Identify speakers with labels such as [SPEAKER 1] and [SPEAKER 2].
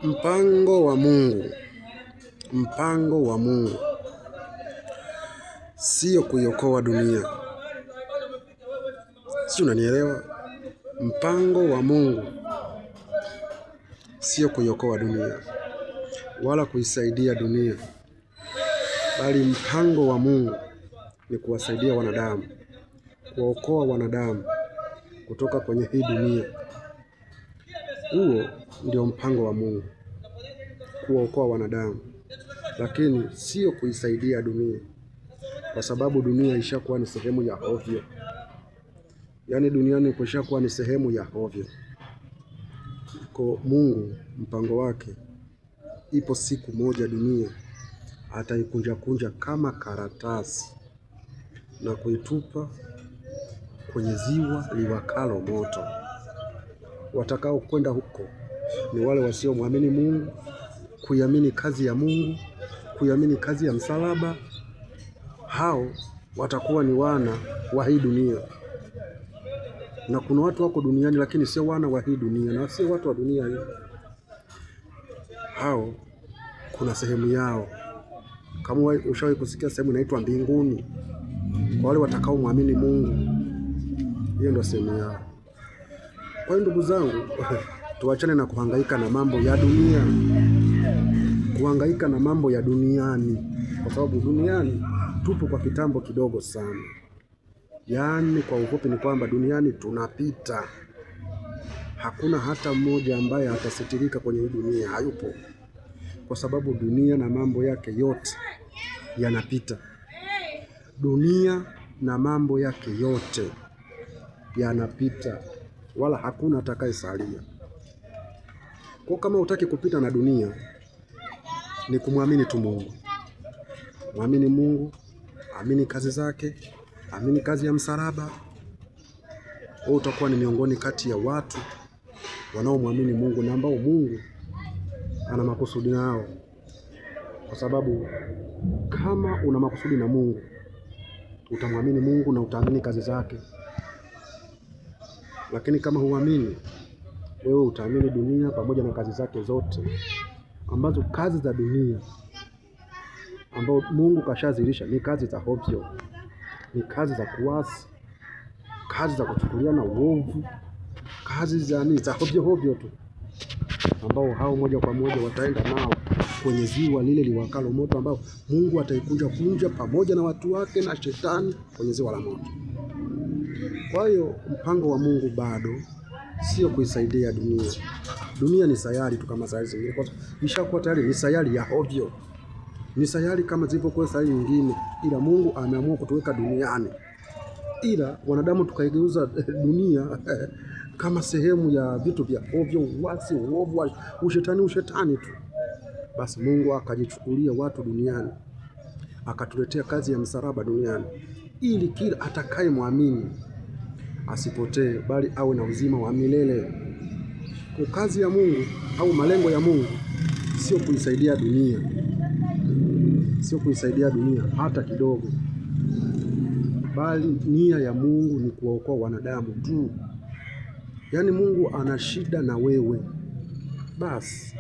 [SPEAKER 1] Mpango wa Mungu sio kuiokoa dunia. Si unanielewa? Mpango wa Mungu sio kuiokoa dunia wala kuisaidia dunia, bali mpango wa Mungu ni kuwasaidia wanadamu, kuwaokoa wanadamu kutoka kwenye hii dunia. Huo ndio mpango wa Mungu, kuwaokoa wanadamu, lakini sio kuisaidia dunia, kwa sababu dunia ishakuwa ni sehemu ya ovyo. Yaani duniani kushakuwa ni sehemu ya ovyo. Kwa Mungu mpango wake, ipo siku moja dunia ataikunja kama karatasi na kuitupa kwenye ziwa liwakalo moto. Watakao kwenda huko ni wale wasiomwamini Mungu, kuiamini kazi ya Mungu, kuiamini kazi ya msalaba. Hao watakuwa ni wana wa hii dunia. Na kuna watu wako duniani lakini sio wana wa hii dunia na sio watu wa dunia hii. Hao kuna sehemu yao. Kama ushawahi kusikia sehemu inaitwa mbinguni, kwa wale watakao muamini Mungu, hiyo ndio sehemu yao. Kwa hiyo ndugu zangu, tuachane na kuhangaika na mambo ya dunia, kuhangaika na mambo ya duniani, kwa sababu duniani tupo kwa kitambo kidogo sana. Yaani kwa ufupi ni kwamba duniani tunapita. Hakuna hata mmoja ambaye atasitirika kwenye hii dunia, hayupo. Kwa sababu dunia na mambo yake yote yanapita. Dunia na mambo yake yote yanapita, wala hakuna atakayesalia. Kwa kama hutaki kupita na dunia, ni kumwamini tu Mungu. Mwamini Mungu, amini kazi zake, amini kazi ya msalaba. Wewe utakuwa ni miongoni kati ya watu wanaomwamini Mungu na ambao Mungu ana makusudi nao. Kwa sababu kama una makusudi na Mungu, utamwamini Mungu na utaamini kazi zake. Lakini kama huamini, wewe utaamini dunia pamoja na kazi zake zote, ambazo kazi za dunia ambao Mungu kashazilisha ni kazi za hovyo, ni kazi za kuasi, kazi za kuchukuliana uovu, kazi za hovyo tu, ambao hao moja kwa moja wataenda nao kwenye ziwa lile liwakalo moto, ambao Mungu ataikunja pamoja na watu wake na shetani kwenye ziwa la moto. Kwa hiyo mpango wa Mungu bado sio kuisaidia dunia. Dunia ni sayari tu kama sayari zingine, kwa sababu ishakuwa tayari ni sayari ya ovyo. Ni sayari kama zilivyokuwa sayari nyingine, ila Mungu ameamua kutuweka duniani, ila wanadamu tukaigeuza dunia kama sehemu ya vitu vya ovyo, uasi, uovu, ushetani tu. Basi Mungu akajichukulia watu duniani, akatuletea kazi ya msalaba duniani, ili kila atakaye muamini asipotee, bali awe na uzima wa milele. Kwa kazi ya Mungu au malengo ya Mungu sio kuisaidia dunia, sio kuisaidia dunia hata kidogo, bali nia ya Mungu ni kuwaokoa wanadamu tu. Yaani Mungu ana shida na wewe basi.